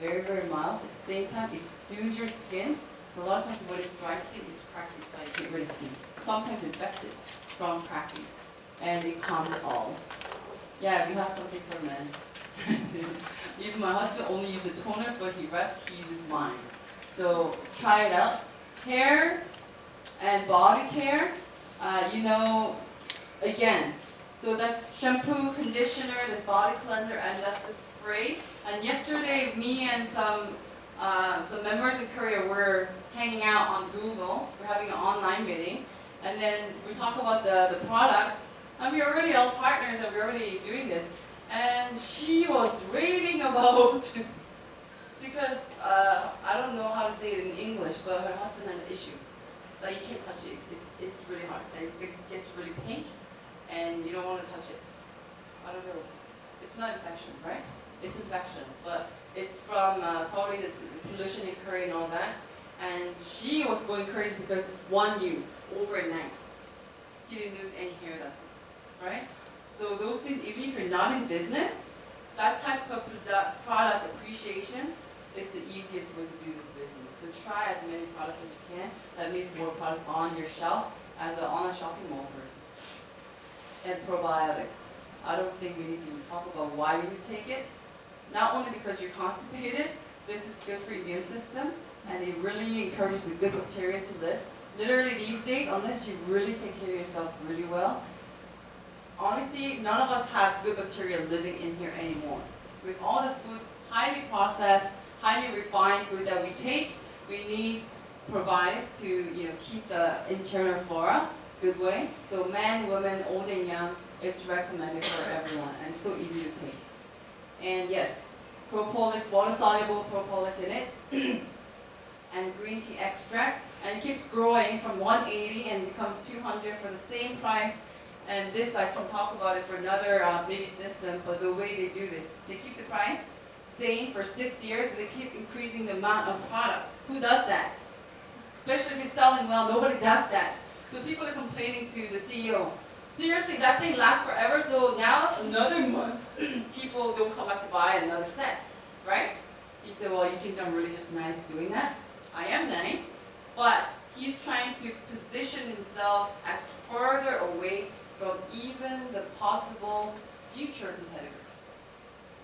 very, very mild. At the same time, it soothes your skin. So a lot of times when it's dry skin, it's cracked inside. You can't really see. Sometimes infected from cracking. And it calms it all. Yeah, we have something for men. Even my husband only uses a toner, but he uses mine. So try it out. Hair and body care, again, so that's shampoo, conditioner, this body cleanser, and that's the spray. And yesterday, me and some members in Korea were hanging out on Google. We're having an online meeting, and then we talk about the products. And we're already all partners, and we're already doing this. And she was raving about because I don't know how to say it in English, but her husband had an issue. Like you can't touch it. It's really hard. It gets really pink, and you don't want to touch it. I don't know. It's not infection, right? It's infection, but it's from probably the pollution in Korea and all that. And she was going crazy because one use overnight. He didn't lose any hair that day, right? So those things, even if you're not in business, that type of product appreciation is the easiest way to do this business. So try as many products as you can. That means more products on your shelf as on a shopping mall person. And probiotics. I don't think we need to talk about why you take it. Not only because you're constipated, this is good for your immune system, and it really encourages the good bacteria to live. Literally these days, unless you really take care of yourself really well, honestly, none of us have good bacteria living in here anymore. With all the food, highly processed, highly refined food that we take, we need probiotics to keep the internal flora good way. So men, women, old and young, it's recommended for everyone, and it's so easy to take. And yes, propolis, water-soluble propolis in it, and green tea extract, and it keeps growing from 180 and becomes 200 for the same price. And this, I can talk about it for another baby system, but the way they do this, they keep the price same for 6 years, they keep increasing the amount of product. Who does that? Especially if it's selling well, nobody does that. So people are complaining to the CEO, seriously, that thing lasts forever, so now another month, people don't come back to buy another set, right? He said, well, you think I'm really just nice doing that? I am nice, but he's trying to position himself as further away from even the possible future competitors.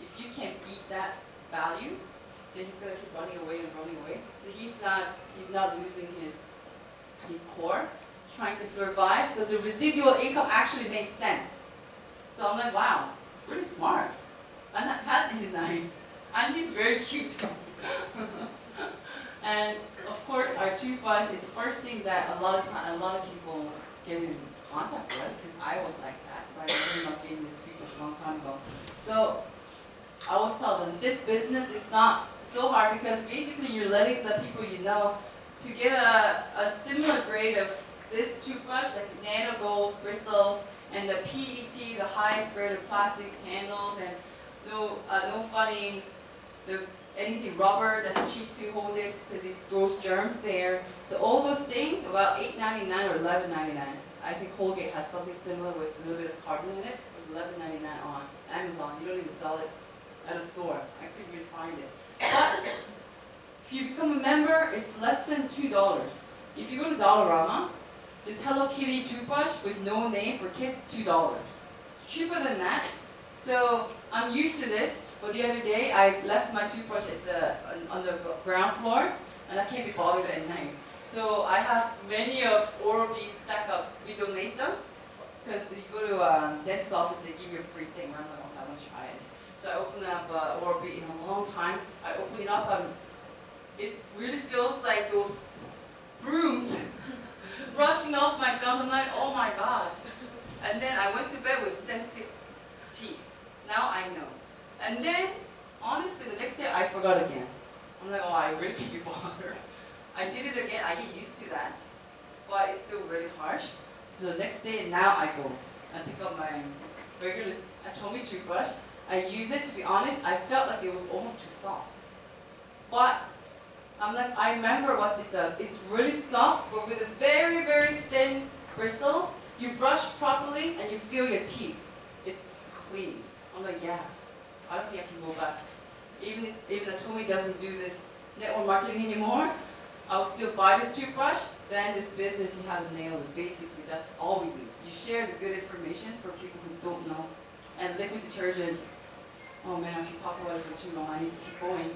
If you can't beat that value, then he's gonna keep running away and running away. So he's not losing his core, trying to survive. So the residual income actually makes sense. So I'm like, wow, it's really smart. And he's nice. And he's very cute. And of course, our toothbrush is the first thing that a lot of people get in contact with, because I was like that. Right? I ended up getting this toothbrush a long time ago. So I always tell them, this business is not so hard, because basically you're letting the people you know to get a similar grade of this toothbrush, like nano gold bristles, and the PET, the highest grade of plastic handles, and no funny, anything rubber that's cheap to hold it because it grows germs there. So all those things, about $8.99 or $11.99. I think Colgate has something similar with a little bit of carbon in it. It was $11.99 on Amazon. You don't even sell it at a store. I couldn't really find it. But if you become a member, it's less than $2. If you go to Dollarama, this Hello Kitty toothbrush with no name for kids, $2. Cheaper than that. So I'm used to this. But the other day, I left my toothbrush on the ground floor, and I can't be bothered at night. So I have many of Oral-B stacked up. We donate them, because you go to a dentist's office, they give you a free thing. I'm like, okay, let's try it. So I opened up Oral-B in a long time. I open it up, it really feels like those brooms brushing off my gums. I'm like, oh my gosh. And then I went to bed with sensitive teeth. Now I know. And then, honestly, the next day I forgot again. I'm like, oh, I really can't be bothered. I did it again, I get used to that. But it's still really harsh. So the next day, now I go. I pick up my regular Atomy toothbrush. I use it, to be honest, I felt like it was almost too soft. But, I'm like, I remember what it does. It's really soft, but with a very, very thin bristles. You brush properly, and you feel your teeth. It's clean. I'm like, yeah. I don't think I can go back. even Atomy doesn't do this network marketing anymore, I'll still buy this toothbrush. Then this business, you have nailed it. Basically, that's all we do. You share the good information for people who don't know. And liquid detergent, oh man, I can talk about it for too long. I need to keep going.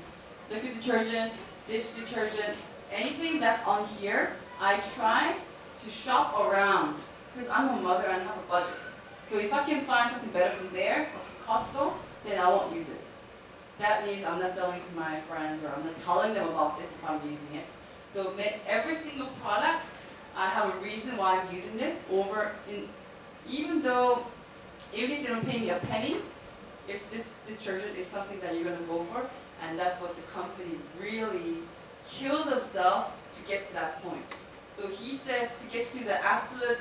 Liquid detergent, dish detergent, anything that's on here, I try to shop around because I'm a mother and I have a budget. So if I can find something better from there or from Costco, then I won't use it. That means I'm not selling to my friends or I'm not telling them about this if I'm using it. So every single product, I have a reason why I'm using this even if they don't pay me a penny, if this detergent is something that you're going to go for, and that's what the company really kills themselves to get to that point. So he says to get to the absolute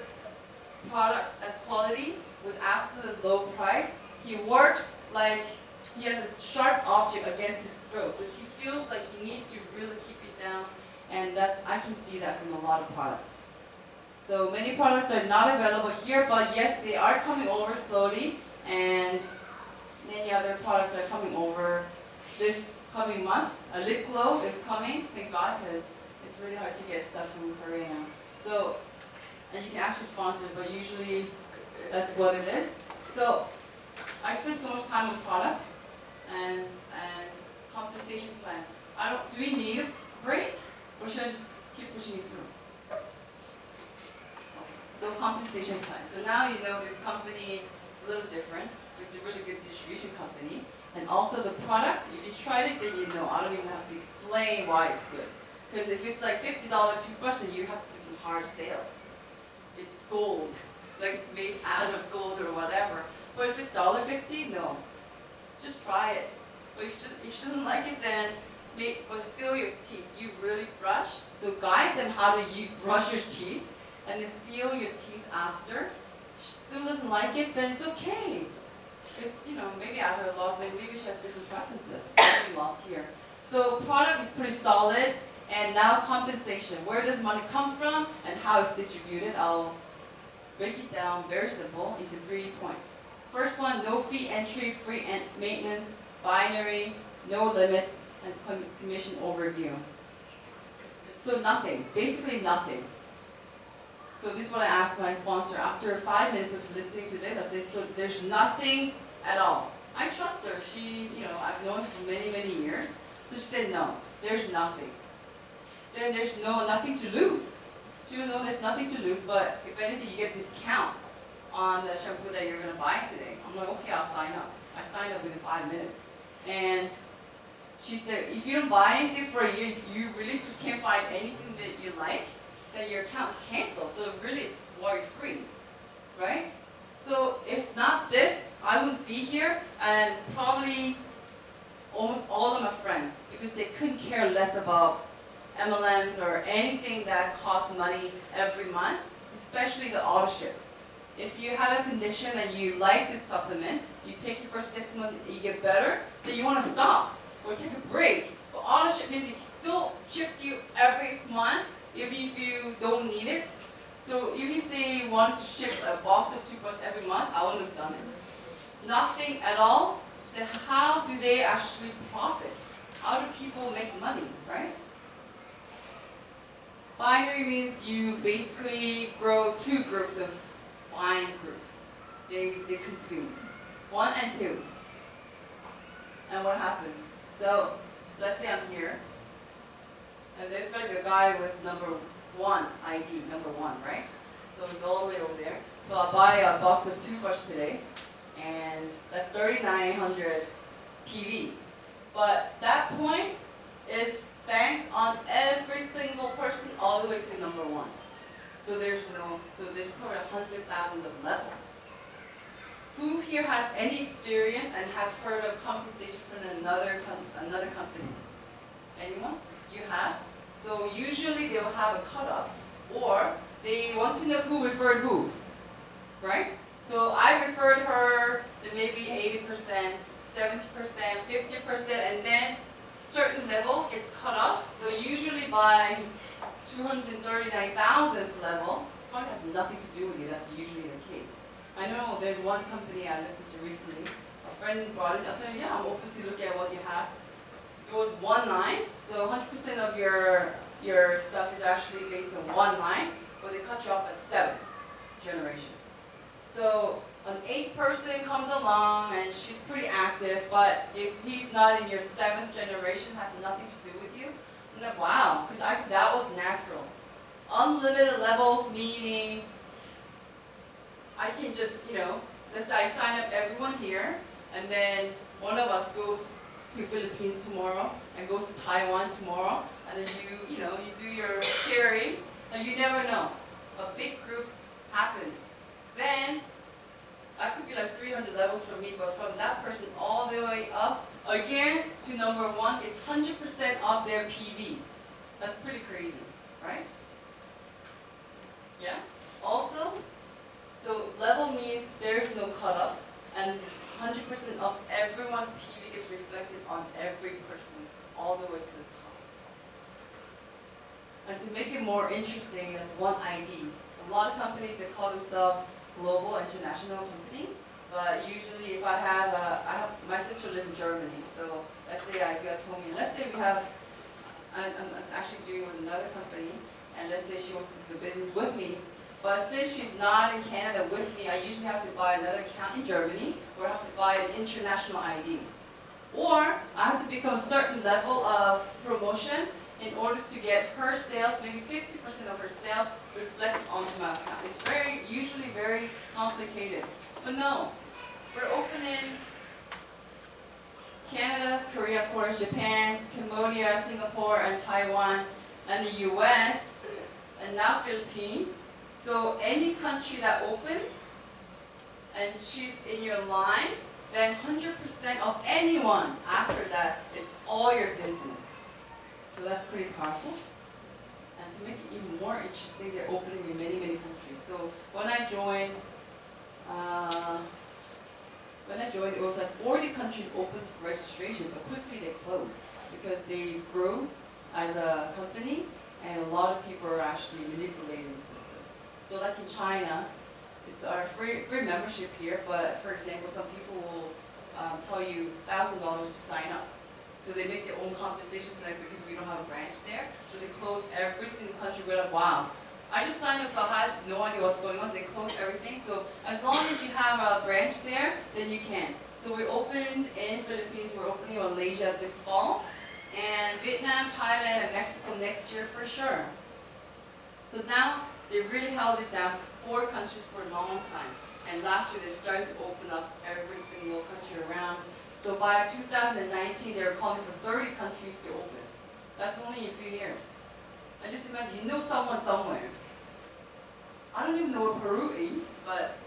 product as quality with absolute low price, he works like he has a sharp object against his throat. So he feels like he needs to really keep it down, and I can see that from a lot of products. So many products are not available here, but yes, they are coming over slowly, and many other products are coming over this coming month. A lip glow is coming, thank God, because it's really hard to get stuff from Korea now. So, and you can ask your sponsor, but usually that's what it is. So, I spend so much time on product and compensation plan. Do we need a break, or should I just keep pushing you through? So compensation plan. So now you know this company is a little different. It's a really good distribution company. And also the product, if you tried it, then you know. I don't even have to explain why it's good. Because if it's like $50 toothbrush, then you have to do some hard sales. It's gold. Like it's made out of gold or whatever. But if it's $1.50, no. Just try it. But if she doesn't like it, then feel your teeth. You really brush. So guide them how you brush your teeth. And then feel your teeth after. She still doesn't like it, then it's okay. It's, maybe at her loss, maybe she has different preferences. Nothing lost here. So product is pretty solid, and now compensation. Where does money come from and how it's distributed? I'll break it down very simple into 3 points. First one, no fee entry, free maintenance, binary, no limits, and commission overview. So nothing, basically nothing. So this is what I asked my sponsor. After 5 minutes of listening to this, I said, so there's nothing at all. I trust her. I've known her for many, many years. So she said, no, there's nothing. Then there's nothing to lose. She would know there's nothing to lose, but if anything, you get discount on the shampoo that you're going to buy today. I'm like, okay, I'll sign up. I signed up within 5 minutes. And she said, if you don't buy anything for a year, if you really just can't find anything that you like, then your account's canceled. So really it's worry-free, right? So if not this, I wouldn't be here, and probably almost all of my friends, because they couldn't care less about MLMs or anything that costs money every month, especially the auto ship. If you had a condition and you like this supplement, you take it for 6 months, you get better, then you want to stop or take a break. But auto ship means it still ships you every month, even if you don't need it. So even if they wanted to ship a box of toothbrush every month, I wouldn't have done it. Nothing at all, then how do they actually profit? How do people make money, right? Binary means you basically grow 2 groups of buying group. They consume. 1 and 2. And what happens? So let's say I'm here. And there's going to be a guy with number 1 ID, number 1, right? So he's all the way over there. So I'll buy a box of toothbrush today, and that's 3,900 PV. But that point is banked on every single person all the way to number 1. So there's probably hundreds of thousands of levels. Who here has any experience and has heard of compensation from another company? Anyone? You have? So usually they'll have a cutoff, or they want to know who referred who, right? So I referred her to maybe 80%, 70%, 50%, and then certain level gets cut off. So usually by 239,000th level, it probably has nothing to do with you. That's usually the case. I know there's one company I looked into recently. A friend brought it. I said, yeah, I'm open to look at what you have. goes one line, so 100% of your stuff is actually based on one line, but they cut you off at 7th generation. So an 8th person comes along and she's pretty active, but if he's not in your 7th generation, has nothing to do with you. I'm like, wow, because that was natural. Unlimited levels, meaning I can just, let's say I sign up everyone here, and then one of us goes to Philippines tomorrow and goes to Taiwan tomorrow, and then you do your sharing, and you never know. A big group happens. Then that could be like 300 levels for me, but from that person all the way up, again, to number 1, it's 100% of their PVs. That's pretty crazy, right? Yeah? Also, so level means there's no cutoffs, and 100% of everyone's PV is reflected on every person, all the way to the top. And to make it more interesting, there's one ID. A lot of companies, they call themselves global international company, but usually if I have my sister lives in Germany, so let's say I do Atomium. Let's say I'm actually doing with another company, and let's say she wants to do business with me, but since she's not in Canada with me, I usually have to buy another account in Germany, or I have to buy an international ID. Or I have to become a certain level of promotion in order to get her sales, maybe 50% of her sales reflected onto my account. It's usually very complicated. But no, we're open in Canada, Korea, of course, Japan, Cambodia, Singapore, and Taiwan, and the US, and now Philippines. So any country that opens, and she's in your line, then 100% of anyone after that, it's all your business. So that's pretty powerful. And to make it even more interesting, they're opening in many, many countries. So when I joined, it was like 40 countries open for registration, but quickly they closed because they grew as a company, and a lot of people are actually manipulating the system. So like in China, it's our free membership here, but for example, some people will tell you $1,000 to sign up. So they make their own compensation plan because we don't have a branch there. So they close every single country. We're like, wow. I just signed up, so I had no idea what's going on. They close everything. So as long as you have a branch there, then you can. So we opened in Philippines, we're opening in Malaysia this fall, and Vietnam, Thailand, and Mexico next year for sure. So now they really held it down to 4 countries for a long time. And last year they started to open up every single country around. So by 2019, they were calling for 30 countries to open. That's only in a few years. And just imagine, you know someone somewhere. I don't even know what Peru is, but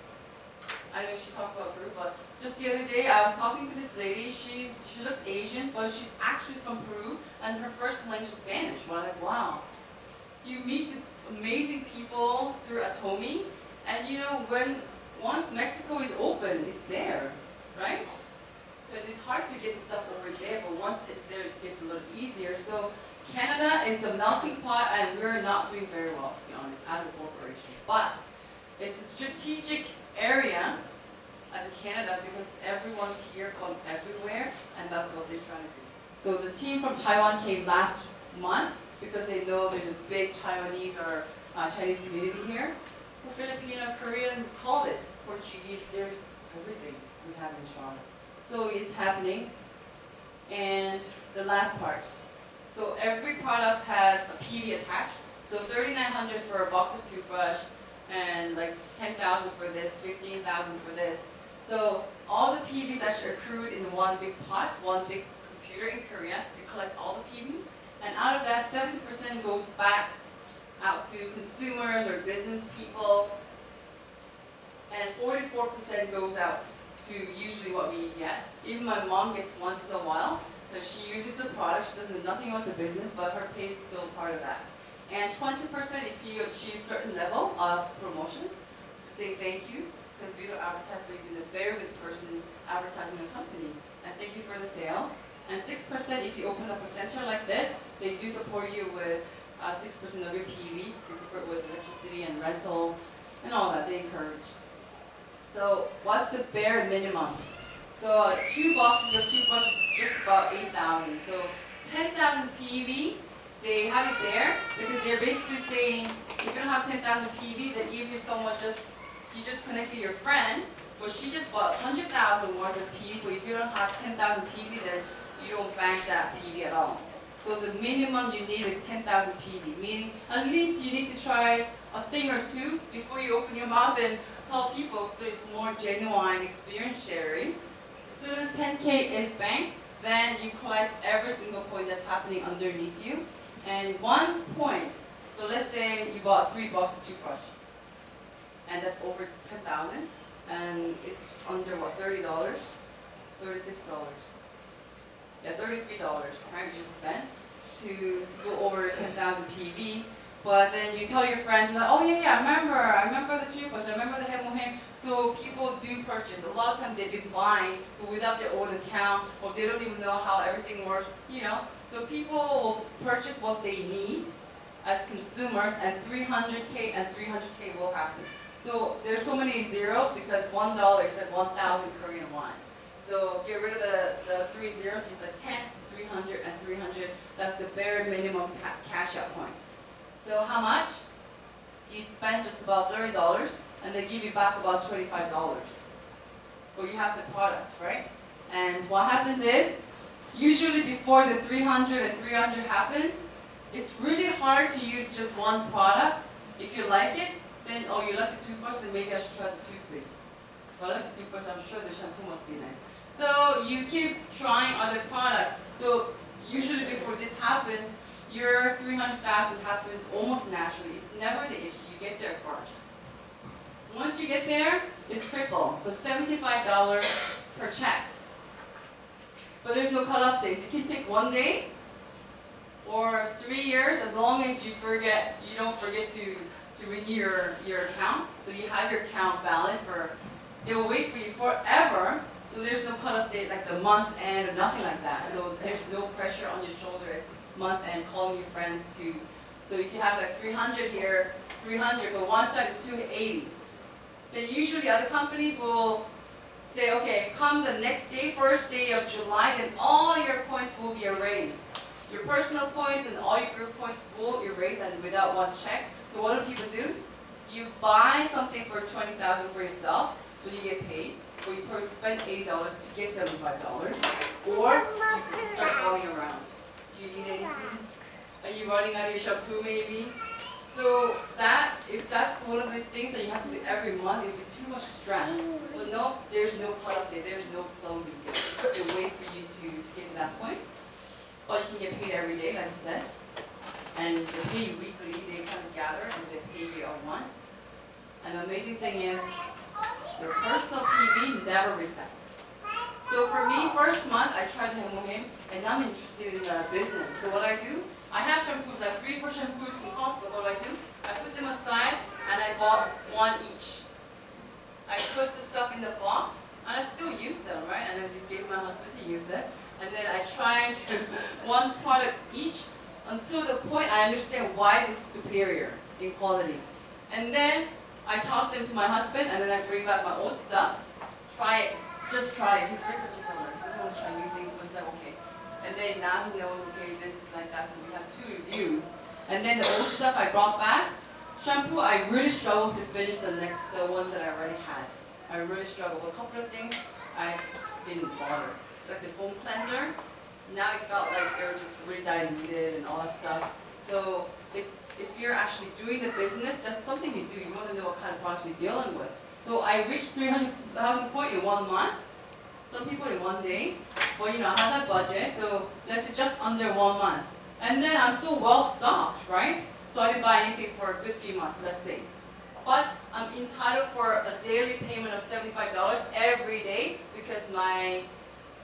I know she talked about Peru, but just the other day I was talking to this lady. She looks Asian, but she's actually from Peru, and her first language is Spanish. We're like, wow. You meet these amazing people through Atomi, and once Mexico is open, it's there, right? Because it's hard to get the stuff over there, but once it's there, it gets a little easier. So Canada is the melting pot, and we're not doing very well, to be honest, as a corporation. But it's a strategic area as a Canada because everyone's here from everywhere, and that's what they're trying to do. So the team from Taiwan came last month because they know there's a big Taiwanese or Chinese community here. For Filipino, Korean, call it Portuguese, there's everything we have in Toronto. So it's happening. And the last part. So every product has a PV attached. So $3,900 for a box of toothbrush, and like $10,000 for this, $15,000 for this. So all the PVs actually accrued in one big pot, one big computer in Korea. They collect all the PVs. And out of that, 70% goes back out to consumers or business people. And 44% goes out to usually what we get. Even my mom gets once in a while, because she uses the product. She doesn't know nothing about the business, but her pay is still part of that. And 20% if you achieve a certain level of promotions, to say thank you, because we don't advertise, but you've been a very good person advertising the company. And thank you for the sales. And 6% if you open up a center like this, they do support you with 6% of your PVs to support with electricity and rental and all that. They encourage. So what's the bare minimum? So 2 boxes of toothbrushes is just about $8,000. So 10,000 PV, they have it there because they're basically saying if you don't have 10,000 PV, then even if someone you just connected your friend, but she just bought 100,000 worth of PV, but if you don't have 10,000 PV, then you don't bank that PV at all. So the minimum you need is 10,000 PV, meaning at least you need to try a thing or two before you open your mouth and tell people, so it's more genuine experience sharing. As soon as 10K is banked, then you collect every single point that's happening underneath you. And 1 point, so let's say you bought 3 boxes of toothbrush, and that's over 10,000, and it's just under what, $30, $36. Yeah, $33, right? You just spent to go over 10,000 PV. But then you tell your friends, like, oh yeah, I remember the toothbrush, I remember the hemohim. So people do purchase. A lot of times they've been buying, but without their own account, or they don't even know how everything works, you know. So people will purchase what they need as consumers, and 300K and 300K will happen. So there's so many zeros because $1 is like 1,000 Korean won. So get rid of the 3 zeros, use the 10, 300, and 300. That's the bare minimum cash out point. So how much? So you spend just about $30, and they give you back about $25. But you have the products, right? And what happens is, usually before the 300 and 300 happens, it's really hard to use just one product. If you like it, then, oh, you like the toothbrush, then maybe I should try the toothpaste. If I like the toothbrush, I'm sure the shampoo must be nice. So you keep trying other products. So usually before this happens, your 300,000 happens almost naturally. It's never the issue. You get there first. Once you get there, it's triple. So $75 per check. But there's no cutoff days. You can take 1 day or 3 years, as long as you don't forget to renew your account. So you have your account valid for, they will wait for you forever. So there's no cutoff date like the month end or nothing like that. So there's no pressure on your shoulder at month end calling your friends to. So if you have like 300 here, 300, but one side is 280, then usually other companies will say, okay, come the next day, first day of July, then all your points will be erased. Your personal points and all your group points will erase and without one check. So what do people do? You buy something for 20,000 for yourself, so you get paid. Or you probably spend $80 to get $75, or you can start calling around. Do you need anything? Are you running out of your shampoo maybe? So if that's one of the things that you have to do every month, it would be too much stress. But no, there's no cutoff day, there's no closing day. They wait for you to get to that point. But you can get paid every day, like I said. And they pay you weekly, they kind of gather and they pay you at once. And the amazing thing is, your personal PV never resets. So for me, first month, I tried hemohim, and I'm interested in the business. So what I do, I have shampoos, I have 3 or 4 shampoos from Costco. What I do, I put them aside, and I bought 1 each. I put the stuff in the box, and I still use them, right? And then I gave my husband to use them. And then I tried 1 product each until the point I understand why this is superior in quality. And then I toss them to my husband, and then I bring back my old stuff. Try it. Just try it. He's very particular. He doesn't want to try new things, but he's like, okay. And then now he knows, okay, this is like that. So we have 2 reviews. And then the old stuff I brought back. Shampoo, I really struggled to finish the ones that I already had. I really struggled. A couple of things, I just didn't bother. Like the foam cleanser, now it felt like they were just really diluted and all that stuff. So if you're actually doing the business, that's something you do. You want to know what kind of products you're dealing with. So I reached 300,000 points in 1 month. Some people in 1 day. But you know, I have that budget, so let's say just under 1 month. And then I'm still well stocked, right? So I didn't buy anything for a good few months, let's say. But I'm entitled for a daily payment of $75 every day because my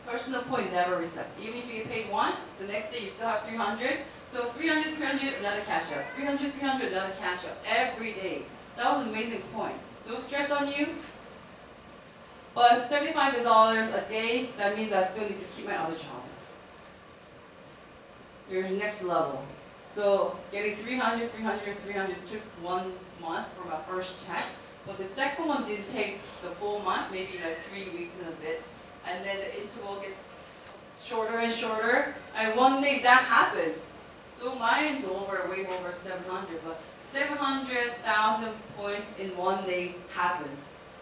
personal point never resets. Even if you get paid once, the next day you still have 300. So 300, 300, another cash out. 300, 300, another cash out. Every day. That was an amazing point. No stress on you. But $75 a day, that means I still need to keep my other job. Here's the next level. So getting 300, 300, 300 took 1 month for my first check. But the second one didn't take the full month, maybe like 3 weeks and a bit. And then the interval gets shorter and shorter. And one day that happened. So mine's way over 700, but 700,000 points in one day happened.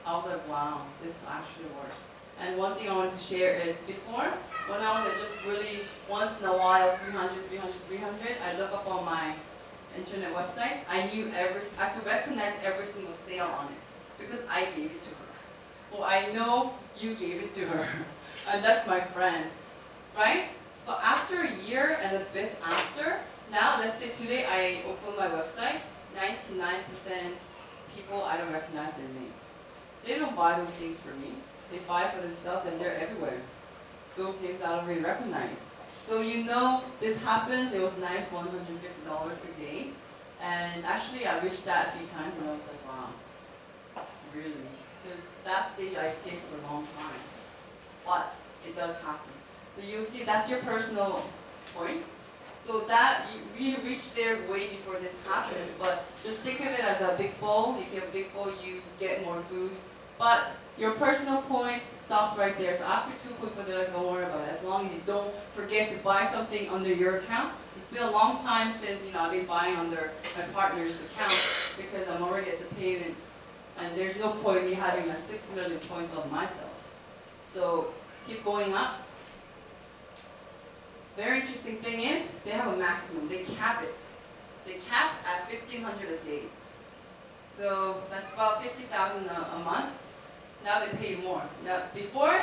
I was like, wow, this actually works. And one thing I wanted to share is before, when I was just really once in a while, 300, 300, 300, I look up on my internet website, I could recognize every single sale on it because I gave it to her. Well, I know you gave it to her, and that's my friend, right? But after a year and a bit after, now let's say today I open my website, 99% people, I don't recognize their names. They don't buy those things for me. They buy for themselves and they're everywhere. Those names I don't really recognize. So you know this happens, it was nice, $150 a day. And actually I reached that a few times and I was like, wow, really? Because that stage I stayed for a long time. But it does happen. So you'll see that's your personal point. So that we reach there way before this happens, but just think of it as a big bowl. If you have a big bowl, you get more food. But your personal point stops right there. So after 2.4, they're like, don't worry about it. As long as you don't forget to buy something under your account. So it's been a long time since I've been buying under my partner's account because I'm already at the payment, and there's no point in me having 6 million points on myself. So keep going up. Very interesting thing is they have a maximum. They cap it. They cap at 1,500 a day. So that's about 50,000 a month. Now they pay more. Now before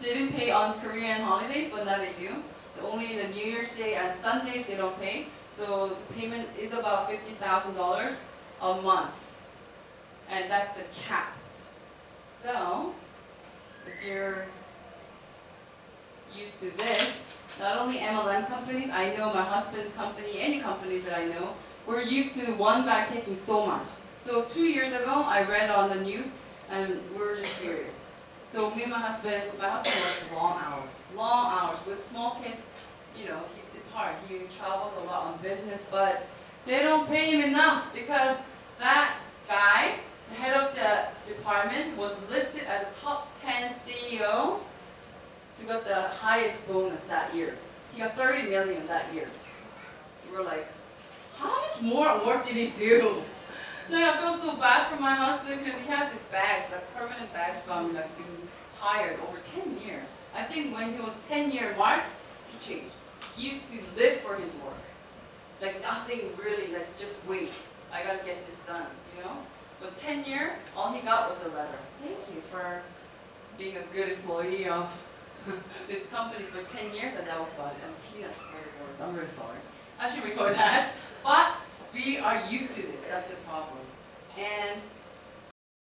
they didn't pay on Korean holidays, but now they do. So only the New Year's Day and Sundays they don't pay. So the payment is about $50,000 a month, and that's the cap. So if you're used to this, not only MLM companies, I know my husband's company, any companies that I know, we're used to one guy taking so much. So 2 years ago, I read on the news, and we were just serious. So me and my husband works long hours with small kids. It's hard. He travels a lot on business, but they don't pay him enough because that guy, the head of the department, was listed as a top 10 CEO to get the highest bonus that year. He got 30 million that year. We were like, how much more work did he do? Now I feel so bad for my husband because he has this badge, like permanent badge from being tired over 10 years. I think when he was 10-year mark, he changed. He used to live for his work. Like nothing really, like just wait. I gotta get this done, But 10-year, all he got was a letter. Thank you for being a good employee of this company for 10 years, and that was about it. And peanuts for your words. I'm really sorry. I should record that. But we are used to this. That's the problem. And